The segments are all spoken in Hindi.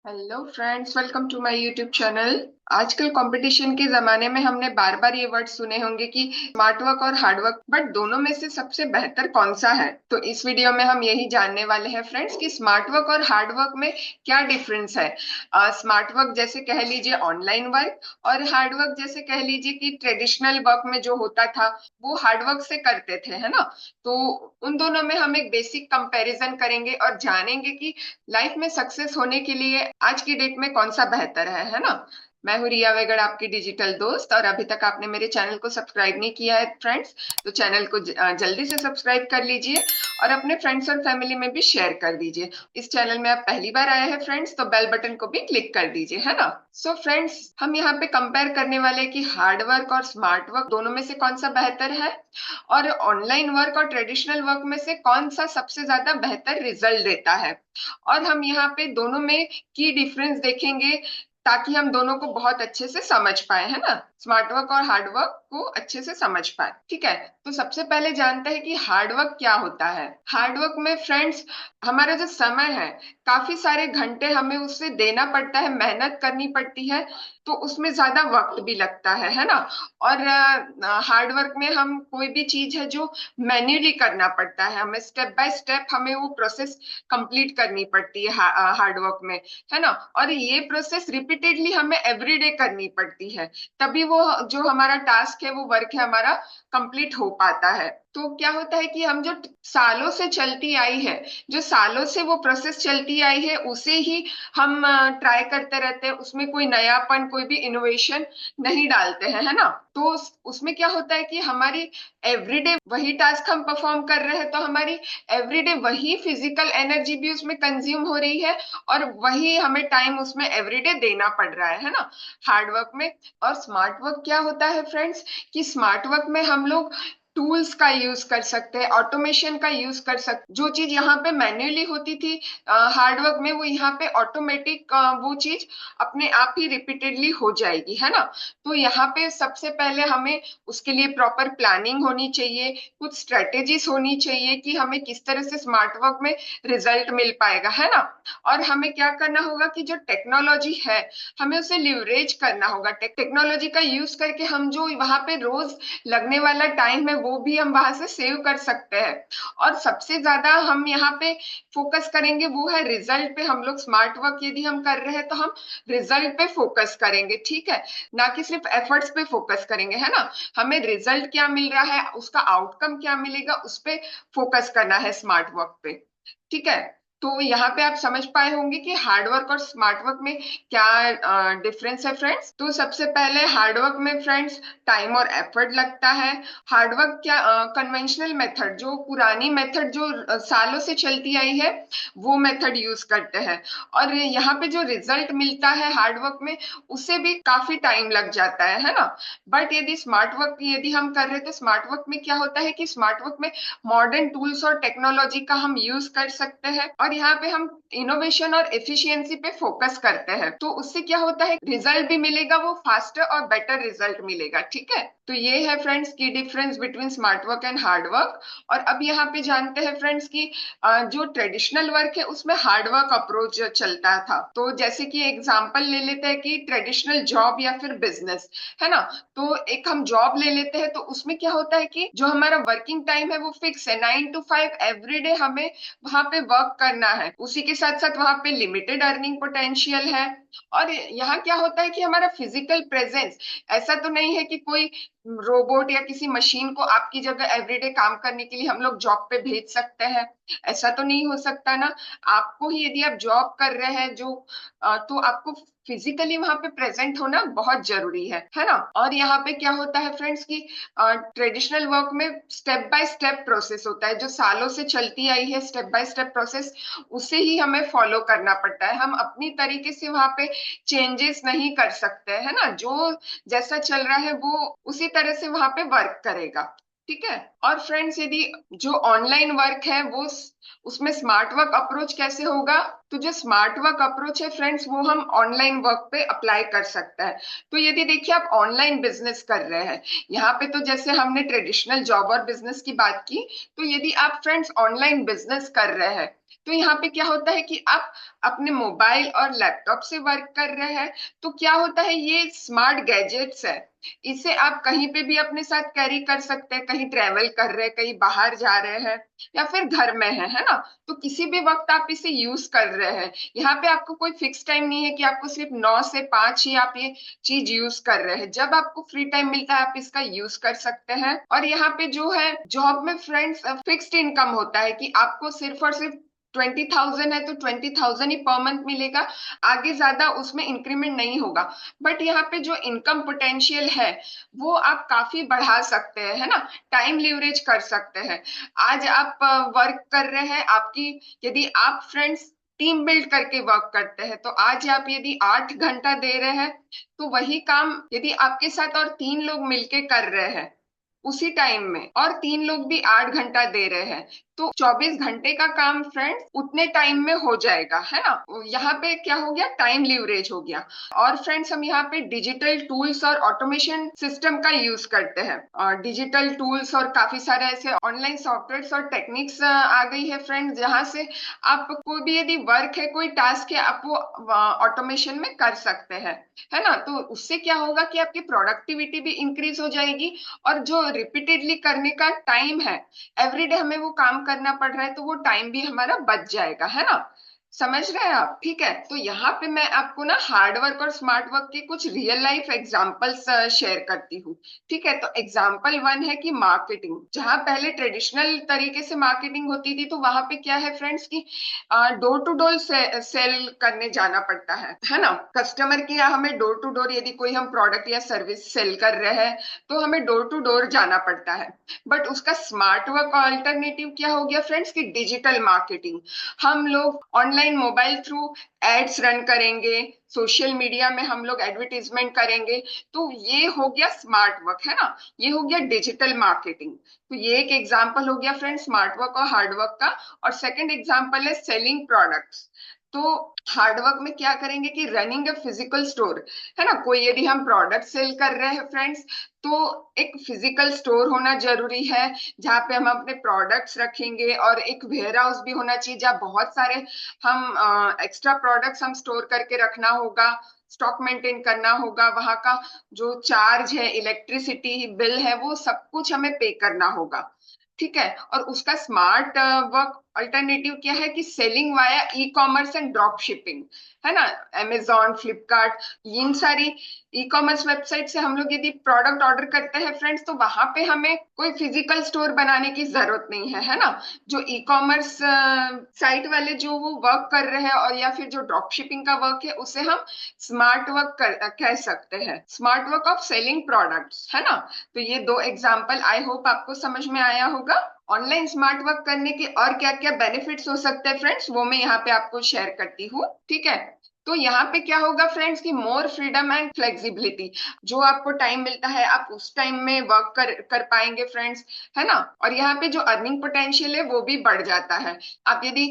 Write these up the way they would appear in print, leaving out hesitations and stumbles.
Hello friends, welcome to my YouTube channel. आजकल कंपटीशन के जमाने में हमने बार बार ये वर्ड सुने होंगे कि स्मार्ट वर्क और हार्ड वर्क, बट दोनों में से सबसे बेहतर कौन सा है। तो इस वीडियो में हम यही जानने वाले हैं फ्रेंड्स कि स्मार्ट वर्क और हार्ड वर्क में क्या डिफरेंस है। स्मार्ट वर्क जैसे कह लीजिए ऑनलाइन वर्क, और हार्ड वर्क जैसे कह लीजिए कि ट्रेडिशनल वर्क में जो होता था वो हार्ड वर्क से करते थे, है ना। तो उन दोनों में हम एक बेसिक कंपैरिजन करेंगे और जानेंगे कि लाइफ में सक्सेस होने के लिए आज की डेट में कौन सा बेहतर है ना। मैं हूँ रिया वेगड़, आपकी डिजिटल दोस्त, और अभी तक आपने मेरे चैनल को सब्सक्राइब नहीं किया है फ्रेंड्स, तो चैनल को जल्दी से सब्सक्राइब कर लीजिए और अपने फ्रेंड्स और फैमिली में भी शेयर कर दीजिए। इस चैनल में आप पहली बार आए हैं फ्रेंड्स, तो बेल बटन को भी क्लिक कर दीजिए, है ना। सो फ्रेंड्स, हम यहाँ पे कंपेयर करने वाले हैं कि हार्ड वर्क और स्मार्ट वर्क दोनों में से कौन सा बेहतर है, और ऑनलाइन वर्क और ट्रेडिशनल वर्क में से कौन सा सबसे ज्यादा बेहतर रिजल्ट देता है। और हम यहाँ पे दोनों में की डिफरेंस देखेंगे ताकि हम दोनों को बहुत अच्छे से समझ पाए, है ना। स्मार्ट वर्क और हार्ड वर्क को अच्छे से समझ पाए, ठीक है। तो सबसे पहले जानते हैं कि हार्ड वर्क क्या होता है। हार्ड वर्क में फ्रेंड्स, हमारा जो समय है, काफी सारे घंटे हमें उससे देना पड़ता है, मेहनत करनी पड़ती है, तो उसमें ज्यादा वक्त भी लगता है ना। और हार्ड वर्क में हम कोई भी चीज है जो मैन्युअली करना पड़ता है, हमें स्टेप बाय स्टेप हमें वो प्रोसेस कंप्लीट करनी पड़ती है हार्ड वर्क में, है ना। और ये प्रोसेस रिपीटेडली हमें एवरीडे करनी पड़ती है, तभी वो जो हमारा टास्क है, वो वर्क है हमारा, कंप्लीट हो पाता है। तो क्या होता है कि हम जो सालों से चलती आई है, जो सालों से वो प्रोसेस चलती आई है, उसे ही हम ट्राई करते रहते हैं, उसमें कोई नयापन, कोई भी इनोवेशन नहीं डालते हैं, है ना। तो उसमें क्या होता है कि हमारी एवरीडे वही टास्क हम परफॉर्म कर रहे हैं, तो हमारी एवरीडे वही फिजिकल एनर्जी भी उसमें कंज्यूम हो रही है, और वही हमें टाइम उसमें एवरीडे देना पड़ रहा है ना, हार्ड वर्क में। और स्मार्ट वर्क क्या होता है फ्रेंड्स, कि स्मार्ट वर्क में हम लोग टूल्स का यूज कर सकते हैं, ऑटोमेशन का यूज कर सकते, जो चीज यहाँ पे मैन्युअली होती थी हार्ड वर्क में, वो यहाँ पे ऑटोमेटिक वो चीज अपने आप ही रिपीटेडली हो जाएगी, है ना। तो यहाँ पे सबसे पहले हमें उसके लिए प्रॉपर प्लानिंग होनी चाहिए, कुछ स्ट्रेटेजीज होनी चाहिए कि हमें किस तरह से स्मार्ट वर्क में रिजल्ट मिल पाएगा, है ना। और हमें क्या करना होगा कि जो टेक्नोलॉजी है, हमें उसे लिवरेज करना होगा, टेक्नोलॉजी का यूज करके हम जो वहां पे रोज लगने वाला टाइम है वो भी हम वहां से सेव कर सकते हैं। और सबसे ज्यादा हम यहाँ पे फोकस करेंगे वो है रिजल्ट पे। हम लोग स्मार्ट वर्क यदि हम कर रहे हैं तो हम रिजल्ट पे फोकस करेंगे, ठीक है, ना कि सिर्फ एफर्ट्स पे फोकस करेंगे, है ना। हमें रिजल्ट क्या मिल रहा है, उसका आउटकम क्या मिलेगा, उस पे फोकस करना है स्मार्ट वर्क पे, ठीक है। तो यहाँ पे आप समझ पाए होंगे कि हार्ड वर्क और स्मार्ट वर्क में क्या डिफरेंस है फ्रेंड्स। तो सबसे पहले हार्ड वर्क में फ्रेंड्स टाइम और एफर्ट लगता है। हार्ड वर्क क्या, कन्वेंशनल मेथड, जो पुरानी मेथड जो सालों से चलती आई है, वो मेथड यूज करते हैं। और यहाँ पे जो रिजल्ट मिलता है हार्ड वर्क में, उससे भी काफी टाइम लग जाता है ना। बट यदि स्मार्ट वर्क यदि हम कर रहे हैं, तो स्मार्ट वर्क में क्या होता है कि स्मार्ट वर्क में मॉडर्न टूल्स और टेक्नोलॉजी का हम यूज कर सकते हैं, और यहाँ पे हम इनोवेशन और एफिशिएंसी पे फोकस करते हैं, तो उससे क्या होता है, रिजल्ट भी मिलेगा, वो फास्टर और बेटर रिजल्ट मिलेगा, ठीक है। तो ये है फ्रेंड्स की difference between smart work and hard work. और अब यहाँ पे जानते हैं फ्रेंड्स की जो ट्रेडिशनल वर्क है उसमें हार्ड वर्क अप्रोच चलता था। तो जैसे कि एग्जांपल ले लेते हैं कि ट्रेडिशनल जॉब या फिर बिजनेस, है ना। तो एक हम जॉब ले लेते हैं, तो उसमें क्या होता है कि जो हमारा वर्किंग टाइम है वो फिक्स है, 9 to 5 एवरीडे हमें वहां पे वर्क करना है। उसी के साथ साथ वहां पे लिमिटेड अर्निंग पोटेंशियल है। और यहाँ क्या होता है कि हमारा फिजिकल प्रेजेंस, ऐसा तो नहीं है कि कोई रोबोट या किसी मशीन को आपकी जगह एवरीडे काम करने के लिए हम लोग जॉब पे भेज सकते हैं, ऐसा तो नहीं हो सकता ना। आपको ही यदि आप जॉब कर रहे हैं जो तो आपको फिजिकली वहां पे प्रेजेंट होना बहुत जरूरी है ना। और यहाँ पे क्या होता है फ्रेंड्स की ट्रेडिशनल वर्क में स्टेप बाय स्टेप प्रोसेस होता है, जो सालों से चलती आई है स्टेप बाय स्टेप प्रोसेस, उसे ही हमें फॉलो करना पड़ता है। हम अपनी तरीके से वहां पे चेंजेस नहीं कर सकते, है ना। जो जैसा चल रहा है वो उसी तरह से वहां पे वर्क करेगा, ठीक है। और फ्रेंड्स, यदि जो ऑनलाइन वर्क है वो उसमें स्मार्ट वर्क अप्रोच कैसे होगा? तो जो स्मार्ट वर्क अप्रोच है फ्रेंड्स, वो हम ऑनलाइन वर्क पे अप्लाई कर सकते हैं। तो यदि देखिए आप ऑनलाइन बिजनेस कर रहे हैं, यहाँ पे तो जैसे हमने ट्रेडिशनल जॉब और बिजनेस की बात की, तो यदि आप फ्रेंड्स ऑनलाइन बिजनेस कर रहे हैं, तो यहाँ पे क्या होता है कि आप अपने मोबाइल और लैपटॉप से वर्क कर रहे हैं। तो क्या होता है, ये स्मार्ट गैजेट्स है, इसे आप कहीं पे भी अपने साथ कैरी कर सकते हैं, कहीं ट्रेवल कर रहे हैं, कहीं बाहर जा रहे हैं, या फिर घर में है ना? तो किसी भी वक्त आप इसे यूज कर रहे हैं। यहाँ पे आपको कोई फिक्स टाइम नहीं है कि आपको सिर्फ 9 से 5 ही आप ये चीज यूज कर रहे हैं। जब आपको फ्री टाइम मिलता है आप इसका यूज कर सकते हैं। और यहाँ पे जो है जॉब में फ्रेंड्स फिक्स्ड इनकम होता है कि आपको सिर्फ और सिर्फ 20,000 है तो 20,000 ही पर मंथ मिलेगा, आगे ज्यादा उसमें इंक्रीमेंट नहीं होगा। बट यहाँ पे जो इनकम पोटेंशियल है वो आप काफी बढ़ा सकते हैं, है ना? टाइम लीवरेज कर सकते हैं। आज आप वर्क कर रहे हैं, आपकी यदि आप फ्रेंड्स टीम बिल्ड करके वर्क करते हैं, तो आज आप यदि 8 घंटा दे रहे हैं, तो वही काम यदि आपके साथ और 3 लोग मिलके कर रहे हैं उसी टाइम में, और 3 लोग भी 8 घंटा दे रहे हैं, तो 24 घंटे का काम फ्रेंड्स उतने टाइम में हो जाएगा, है ना? यहाँ पे क्या हो गया, टाइम लीवरेज हो गया। और फ्रेंड्स हम यहाँ पे डिजिटल टूल्स और ऑटोमेशन सिस्टम का यूज करते हैं, और डिजिटल टूल्स और काफी सारे ऐसे ऑनलाइन सॉफ्टवेयर और टेक्निक्स आ गई है फ्रेंड्स, जहाँ से आप कोई भी यदि वर्क है, कोई टास्क है, आप वो ऑटोमेशन में कर सकते हैं, है ना? तो उससे क्या होगा कि आपकी प्रोडक्टिविटी भी इंक्रीज हो जाएगी, और जो रिपीटेडली करने का टाइम है, एवरीडे हमें वो काम करना पड़ रहा है, तो वो टाइम भी हमारा बच जाएगा, है ना? समझ रहे हैं आप? ठीक है, तो यहाँ पे मैं आपको ना हार्ड वर्क और स्मार्ट वर्क के कुछ रियल लाइफ एग्जांपल्स शेयर करती हूँ। ठीक है, तो एग्जांपल 1 है कि मार्केटिंग। जहाँ पहले ट्रेडिशनल तरीके से मार्केटिंग होती थी, तो वहां पे क्या है फ्रेंड्स की डोर टू डोर सेल करने जाना पड़ता है ना? कस्टमर की हमें डोर टू डोर, यदि कोई हम प्रोडक्ट या सर्विस सेल कर रहे हैं, तो हमें डोर टू डोर जाना पड़ता है। बट उसका स्मार्ट वर्क अल्टरनेटिव क्या हो गया फ्रेंड्स की डिजिटल मार्केटिंग। हम लोग online mobile through ads run करेंगे, सोशल मीडिया में हम लोग एडवर्टीजमेंट करेंगे, तो ये हो गया स्मार्ट वर्क, है ना? ये हो गया डिजिटल मार्केटिंग। तो ये एक एग्जांपल हो गया फ्रेंड्स स्मार्ट वर्क और हार्ड वर्क का। और सेकंड एग्जांपल है सेलिंग प्रोडक्ट्स। तो हार्ड वर्क में क्या करेंगे कि रनिंग ए फिजिकल स्टोर, है ना? कोई यदि हम प्रोडक्ट सेल कर रहे हैं फ्रेंड्स, तो एक फिजिकल स्टोर होना जरूरी है, जहाँ पे हम अपने प्रोडक्ट्स रखेंगे, और एक वेयर हाउस भी होना चाहिए जहाँ बहुत सारे हम एक्स्ट्रा प्रोडक्ट्स हम स्टोर करके रखना होगा, स्टॉक मेंटेन करना होगा। वहां का जो चार्ज है, इलेक्ट्रिसिटी बिल है, वो सब कुछ हमें पे करना होगा। ठीक है, और उसका स्मार्ट वर्क अल्टरनेटिव क्या है कि selling via e commerce and drop shipping, है ना? अमेजॉन, फ्लिपकार्ट, इन सारी ई कॉमर्स वेबसाइट से हम लोग यदि प्रोडक्ट ऑर्डर करते हैं फ्रेंड्स, तो वहां पे हमें कोई फिजिकल स्टोर बनाने की जरूरत नहीं है ना? जो ई कॉमर्स साइट वाले जो वो वर्क कर रहे हैं, और या फिर जो ड्रॉप शिपिंग का वर्क है, उसे हम स्मार्ट वर्क कह सकते हैं, smart work of selling products, है ना? तो ये 2 एग्जाम्पल आई होप आपको समझ में आया होगा। ऑनलाइन स्मार्ट वर्क करने के और क्या क्या बेनिफिट्स हो सकते हैं फ्रेंड्स, वो मैं यहाँ पे आपको शेयर करती हूँ। ठीक है, तो यहाँ पे क्या होगा फ्रेंड्स की मोर फ्रीडम एंड फ्लेक्सिबिलिटी। जो आपको टाइम मिलता है आप उस टाइम में वर्क कर पाएंगे फ्रेंड्स, है ना? और यहाँ पे जो अर्निंग पोटेंशियल है वो भी बढ़ जाता है। आप यदि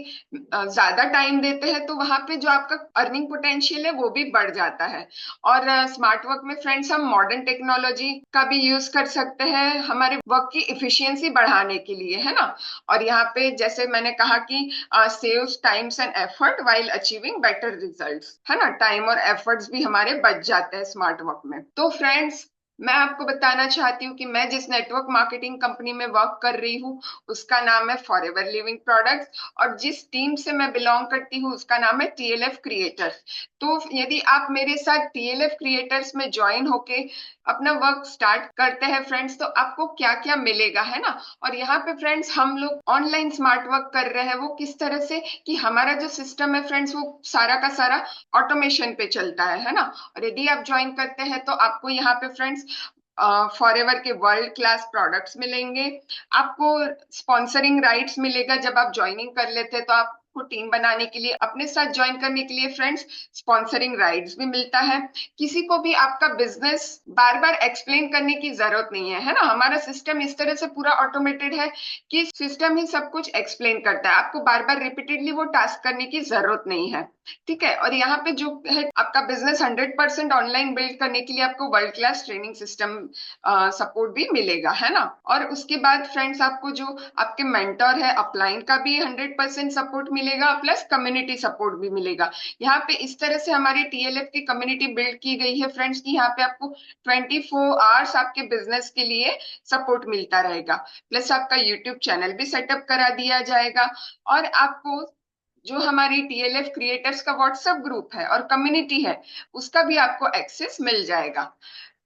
ज्यादा टाइम देते हैं, तो वहां पे जो आपका अर्निंग पोटेंशियल है वो भी बढ़ जाता है। और स्मार्ट वर्क में फ्रेंड्स हम मॉडर्न टेक्नोलॉजी का भी यूज कर सकते हैं हमारे वर्क की इफिशियंसी बढ़ाने के लिए, है ना? और यहाँ पे जैसे मैंने कहा कि saves times and effort while achieving better results, है ना? टाइम और एफर्ट्स भी हमारे बच जाते हैं स्मार्ट वर्क में। तो फ्रेंड्स मैं आपको बताना चाहती हूँ कि मैं जिस नेटवर्क मार्केटिंग कंपनी में वर्क कर रही हूँ उसका नाम है फॉरएवर लिविंग प्रोडक्ट्स, और जिस टीम से मैं बिलोंग करती हूँ उसका नाम है टीएलएफ क्रिएटर्स। तो यदि आप मेरे साथ टीएलएफ क्रिएटर्स में ज्वाइन होके अपना वर्क स्टार्ट करते हैं फ्रेंड्स, तो आपको क्या क्या मिलेगा, है ना? और यहाँ पे फ्रेंड्स हम लोग ऑनलाइन स्मार्ट वर्क कर रहे हैं, वो किस तरह से कि हमारा जो सिस्टम है फ्रेंड्स वो सारा का सारा ऑटोमेशन पे चलता है ना? और यदि आप ज्वाइन करते हैं तो आपको यहाँ पे फ्रेंड्स फॉरएवर के वर्ल्ड क्लास प्रोडक्ट्स मिलेंगे, आपको स्पॉन्सरिंग राइट्स मिलेगा। जब आप ज्वाइनिंग कर लेते हैं तो आप को टीम बनाने के लिए, अपने साथ ज्वाइन करने के लिए फ्रेंड्स स्पॉन्सरिंग राइट्स भी मिलता है। किसी को भी आपका बिजनेस बार बार एक्सप्लेन करने की जरूरत नहीं है, है ना। हमारा सिस्टम इस तरह से पूरा ऑटोमेटेड है कि सिस्टम ही सब कुछ एक्सप्लेन करता है, आपको बार बार रिपीटेडली वो टास्क करने की जरूरत नहीं है, ठीक है। और यहाँ पे जो है आपका बिजनेस 100% ऑनलाइन बिल्ड करने के लिए आपको world class training system support भी मिलेगा, है ना। और उसके बाद फ्रेंड्स आपको जो आपके मेंटर है अपलाइन का भी 100% सपोर्ट मिलेगा, प्लस कम्युनिटी सपोर्ट भी मिलेगा। यहाँ पे इस तरह से हमारी टीएलएफ की कम्युनिटी बिल्ड की गई है फ्रेंड्स की यहाँ पे आपको 24 आवर्स आपके बिजनेस के लिए सपोर्ट मिलता रहेगा, प्लस आपका यूट्यूब चैनल भी सेटअप करा दिया जाएगा। और आपको जो हमारी टीएलएफ क्रिएटर्स का व्हाट्सएप ग्रुप है और कम्युनिटी है उसका भी आपको एक्सेस मिल जाएगा।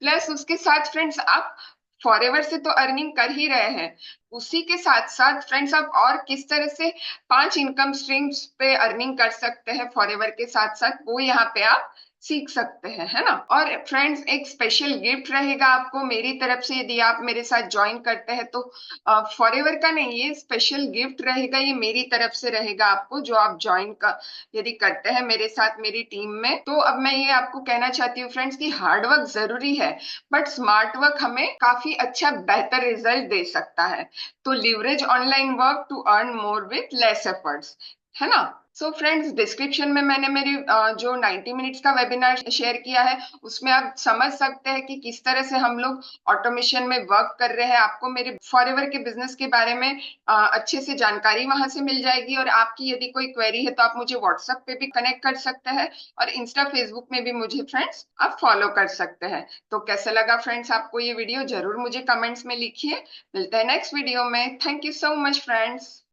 प्लस उसके साथ फ्रेंड्स आप फॉरएवर से तो अर्निंग कर ही रहे हैं, उसी के साथ साथ फ्रेंड्स आप और किस तरह से 5 इनकम स्ट्रीम्स पे अर्निंग कर सकते हैं फॉरएवर के साथ साथ, वो यहाँ पे आप सीख सकते हैं, है ना। और फ्रेंड्स एक स्पेशल गिफ्ट रहेगा आपको मेरी तरफ से यदि आप मेरे साथ ज्वाइन करते हैं तो फॉरएवर का नहीं, ये स्पेशल गिफ्ट रहेगा, ये मेरी तरफ से रहेगा आपको जो आप ज्वाइन का यदि करते हैं मेरे साथ मेरी टीम में। तो अब मैं ये आपको कहना चाहती हूँ फ्रेंड्स कि हार्ड वर्क जरूरी है बट स्मार्ट वर्क हमें काफी अच्छा बेहतर रिजल्ट दे सकता है। तो leverage online work to earn more with less efforts, है ना। सो फ्रेंड्स डिस्क्रिप्शन में मैंने मेरी जो 90 मिनट्स का वेबिनार शेयर किया है उसमें आप समझ सकते हैं कि किस तरह से हम लोग ऑटोमेशन में वर्क कर रहे हैं। आपको मेरे फॉरएवर के बिजनेस के बारे में अच्छे से जानकारी वहां से मिल जाएगी। और आपकी यदि कोई क्वेरी है तो आप मुझे व्हाट्सएप पे भी कनेक्ट कर सकते हैं और इंस्टा फेसबुक में भी मुझे फ्रेंड्स आप फॉलो कर सकते हैं। तो कैसे लगा फ्रेंड्स आपको ये वीडियो, जरूर मुझे कमेंट्स में लिखिए। मिलते हैं नेक्स्ट वीडियो में। Thank you so much friends.